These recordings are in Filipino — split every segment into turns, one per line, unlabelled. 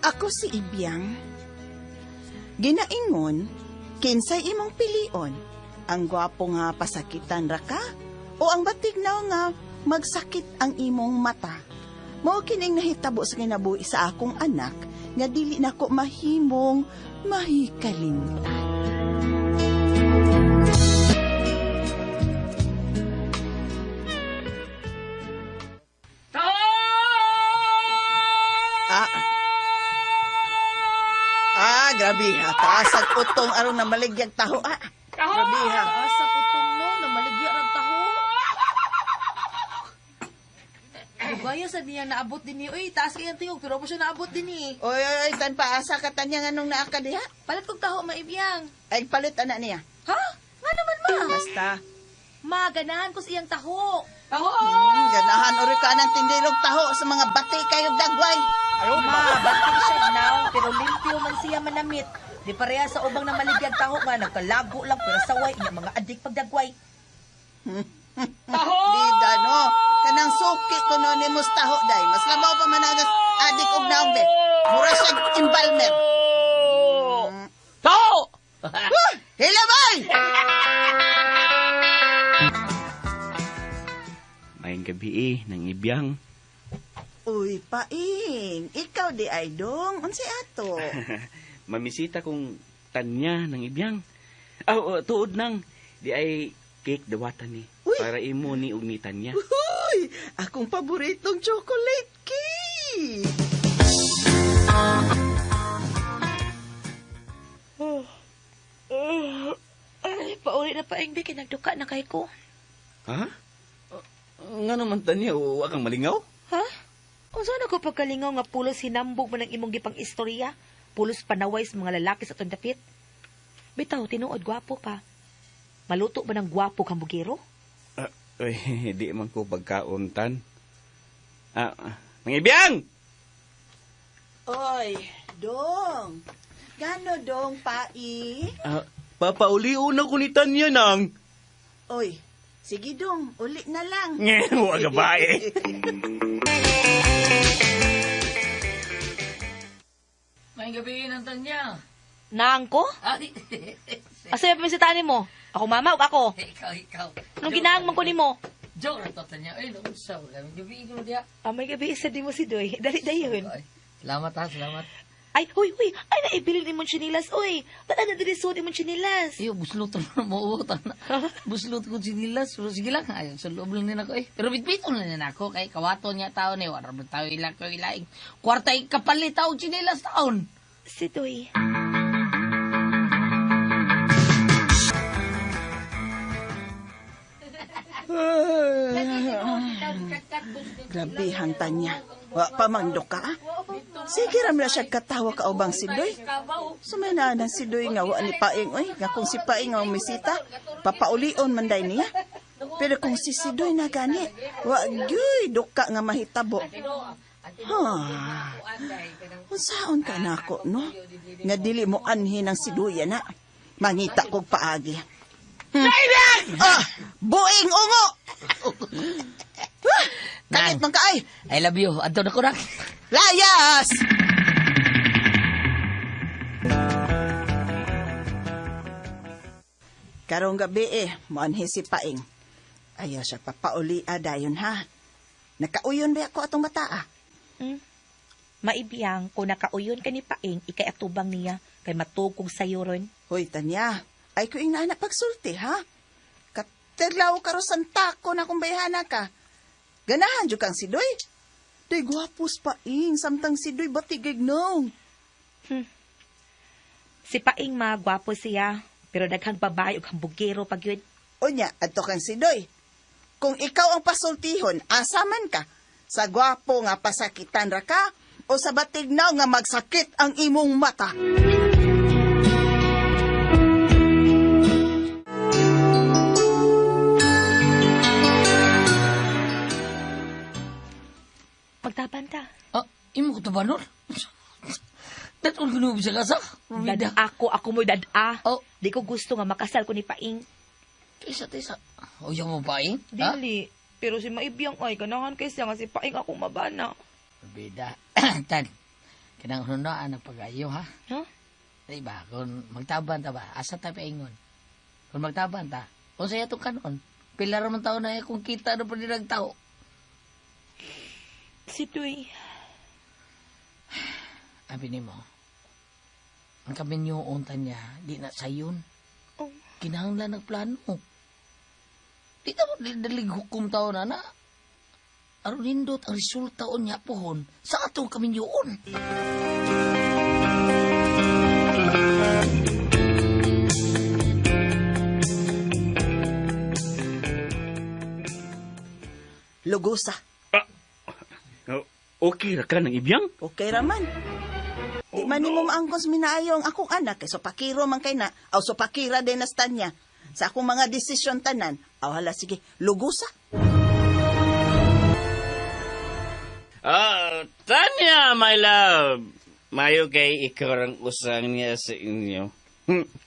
Ako si Ibyang. Ginaingon, kinsay imong pilion? Ang gwapo nga pasakitan ra ka? O ang batignaw nga magsakit ang imong mata? Mao kining nahitabo sa kinabuhi sa akong anak nga dili nako mahimong mahikalimtan. Grabe ha. Taasag utong aron na maligyag taho. Grabe ha.
Taasag utong no, na maligya ng taho. Bugaya sa niya naabot din ni. Uy, taas kayang tingog, pero mo siya naabot din ni.
Oy, tan paasa ka tanya nga nung naaka diha.
Palit kong taho, Maibiyang.
Ay, palit anak niya.
Ha? Nga naman, ma.
Basta.
Ma, ganahan ko sa iyang taho. Taho!
Ganahan ori ka ng tindilog taho sa mga bati kayong dagway.
Ma, batik siya now, pero limpyo man siya manamit. Di pareha sa ubang na maligyag taho nga, nagkalago lang, pero saway niya mga adik pagdagway.
Taho! Bida, no? Kanang suki ko no ni Mustaho, day. Mas labaw pa managas adik og naong, be. Mura siya imbalmer.
Taho!
Hilabay!
Mayang gabi nang Ibyang.
Uy, Paing. Ikaw di ay dong. Unsi ato?
Mamisita kong tanya ng Ibyang. Tuod nang. Di ay cake dawatan ni.
Uy!
Para imo ni ug ni Tanya.
Uy! Akong paboritong chocolate cake!
Ay, pauli na Paing, be, kinagduka na kay ko.
Ha? Nga naman Tanya, uwa kang malingaw?
Ha? Kung saan ako pagkalingaw nga pulos hinambog man ang imong gipang istorya, pulos panaway sa mga lalaki sa itong dapit. Bitaw, tinuod, gwapo ka. Maluto ba ng gwapo kang bugero?
Di man ko pagkauntan. Mang Ibyang!
Oy, dong. Gano dong, Pai?
Papauliw na ko ni Tanya nang.
Oy, sige dong, uli na lang.
Huwag ka ba eh.
May gabi ng Tanya.
Naang ko? Asa yung pamisitanin mo? Ako mama o ako?
Ikaw.
Anong ginaang man ko ni mo?
Joke na to, Tanya. Ay, naunsaw. May gabi ko diya.
May gabi isa di mo si Doy. Dali dayon.
Salamat ha, salamat.
Ay, huy. Ay, naibilin ni mong chinilas. Uy, tala na dirisod ni mong chinilas.
Iyo, buslot na mo. Buslot ko sinilas. Pero sige lang. Ay, sa loob lang din ako eh. Pero bitbito na din ako. Kay kawato niya taon eh. Warang tao ilang ko ilaing. Kwarta kapalit taon sinilas taon.
Si Doy.
Grabe hang Tanya. Wa pa mangdo ka, Sige ram na siya katawa ka ubang si Doy. Sumena na si Doy nga wa ni Paing, oy. Nga kung si Paing nga umisita, papaulion man day niya. Pero kung si Doy na gani, wa gyud duka nga mahitabo. Unsaon ka nako, no? Nga dili mo anhi ng si Doy na. Mangita kog paagi. Buing ungo! Kanit man ka ay!
I love you. Adto na ko na.
Layas! Karong gabi moanhi si Paing. Ayaw siya papauli dayon ha. Nakauyon ba ako atong bata
Maibiyang, kung nakauyon ka ni Paing, ikay atubang niya, kay matugkog sayo ron.
Hoy, Tanya, ay ko ina na pagsulti ha. Katerlaw karo santako na kung bayhana ka. Ganahan jud kang si Doy. Day gwapos Paing, samtang si Doy batigig no.
Si Paing gwapo siya, pero daghang babae ug hambugero pag yun.
Unya, adto kang si Doy. Kung ikaw ang pasultihon, asaman ka? Sa gwapo nga pasakitan ra ka o sa batignaw nga magsakit ang imong mata?
Magtaban ta.
Imo ko tabanor. Datong ginubi sa kasa.
Dad ako mo dad-a.
Oh.
Di ko gusto nga makasal ko ni Paing.
Tisa. O yung mo pa eh?
Dili. Pero si Maibiyang ay ganahan kay siya nga si Paing ako mabana.
Beda. Tan. kinahanglan ang pag-ayo ha.
Huh?
Di ba, kung magtaban ta ba, asa tayo paingon. Kung magtaban ta, kung saya itong kanon, pila raman taon na kung kita na pa nilang tao.
Si Tuy.
Abi ni mo, ang kaminyoon ta niya, di na sayon.
Oh.
Kinahanglan nagplano. Di na mo dalig hukom taon na. Aron nindot ang resulta o niya pohon sa atong kaminyoon.
Lugusa.
Okay ra ka ng ibiyang?
Okay raman. Di man ni mo maangkon sa minaayo ang akong anak. So pakiro man kay na. Aw so pakira din na niya. Sa akong mga desisyon tanan. Aw hala sige. Lugusa.
Tanya, my love. Mayo kay ikaw ang usang niya sa inyo.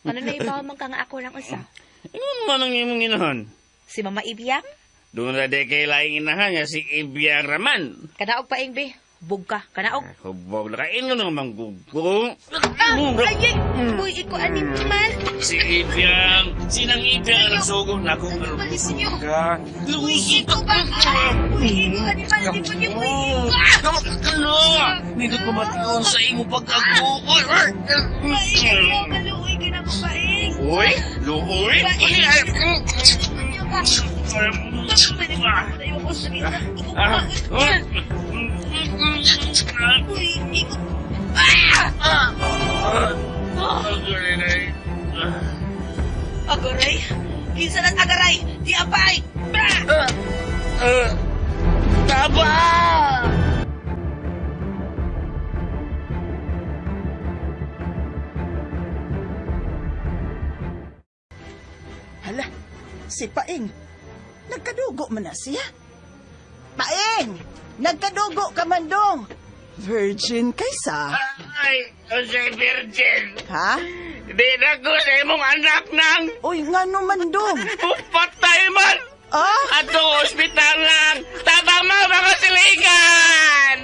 Ano na ibaw man ka nga ako ng usa?
Ano man ang imong inahan?
Si Mama Ibiyang?
Doon na de kay laing inahan niya si Ibiyang Raman.
Kanaog pa ing be. Bug ka. Kanaog.
Hubaw na kain nga naman gugong.
Ayay! Uy, iko animal!
Si Ibiyang! Sinang Ibiyang ang sugong na kong lumusog ka? Lumusog ka!
Uy, iko animal! Di po niyo uy!
Ano? Hindi ko matiyon sa imo pagkakukoy!
Maluoy ka na po ba eh?
Uy! Luoy!
Agaray? Kinsa lang agaray? Di apay!
Taba!
Hala, si Paing. Nagkadugo man na siya. Paing! Nagkadugo ka man dong. Virgin kaysa.
Ay, Jose Virgin!
Ha?
Di na ko sa imong anak nang
Uy, nga naman dong.
patay man!
Ah?
Ato ospital lang! Tabang mga siligan!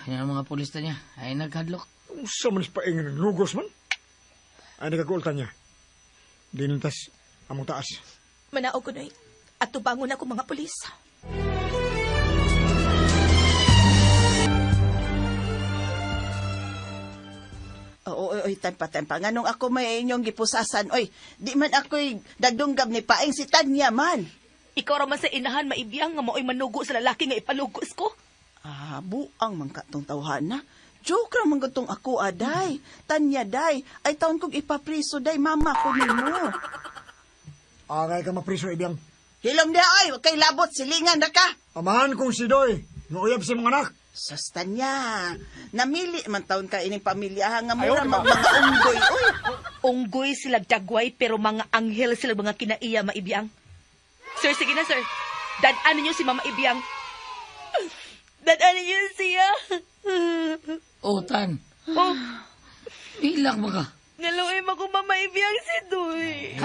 Yan ang mga pulis na niya. Ay naghadlok.
Sa manis pa ingin ng lugos man. Ay nagagulta niya. Dinintas among taas.
Manaog ko na at tubangon ako mga pulis.
Oy, tempa. Nganong ako may inyong gipusasan. Oy, di man ako'y dagdunggab ni Paing si Tanya man.
Ikaw raman sa inahan maibiyang nga mao'y manugo sa lalaki nga ipalugos ko.
Buang man katong tawhana. Joke raman gatong ako, aday. Tanya, day. Ay taon kong ipapriso, day. Mama ko nimo.
Agay ka mapriso ibiyang.
Hilom dia, oy. Huwag kay labot. Silingan na ka.
Amahan kong si Doy. Nuuyab si mga anak.
Sus, Tanya. Namili man taon ka ining pamilya. Nga mura mga unggoy. Uy.
Unggoy sila jagway pero mga anghel sila mga kinaiya maibiyang. Sir, sige na sir. Dadaanin niyo si Mama Ibiyang. Dadaanin niyo siya.
Tan.
Oh,
Pilak ba ka?
ngaluin mo kung Mama Ibiyang si Doy.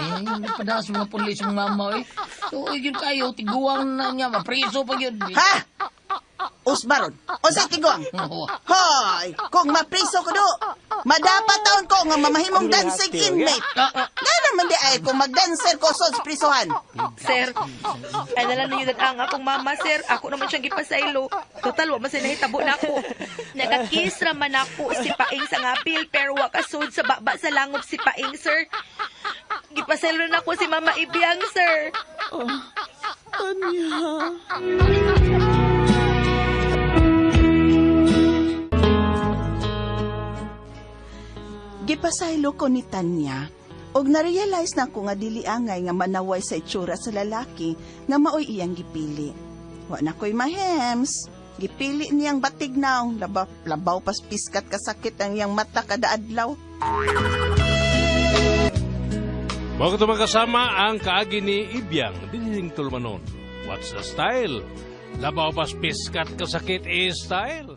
Padaas mga pulis ng mama eh. So, yun kayo, tiguang na niya, mapriso pa yun.
Ha? Usbaron. O sa tiguang. Hoy, kung mapriso ko do, madapat taon ko nga mamahimong dancing inmate. Nga naman di ay kung magdancer ko sa prisuhan.
Sir, ay nalang ninyo ang akong mama, sir. Ako naman siyang gipasaylo. Total, wa man siya nahitabo na ako. Nagakis raman ako si Paing sa ngapil, pero wakasod sa baba sa langop si Paing, sir. Gipasaylo na ako si Mama Ibiyang, sir.
Tanya. Gipasaylo ko ni Tanya, og na-realize na ko nga dili angay nga manaway sa itsura sa lalaki nga maoy iyang gipili. Wa na ko'y mahems. Gipili niyang batignaw, labaw pas piskat kasakit ang iyang mata kada adlaw.
Mga kasama ang kaagi ni Ibyang, diniling tulmanon. What's the style? Labaw pas piskat kasakit is style.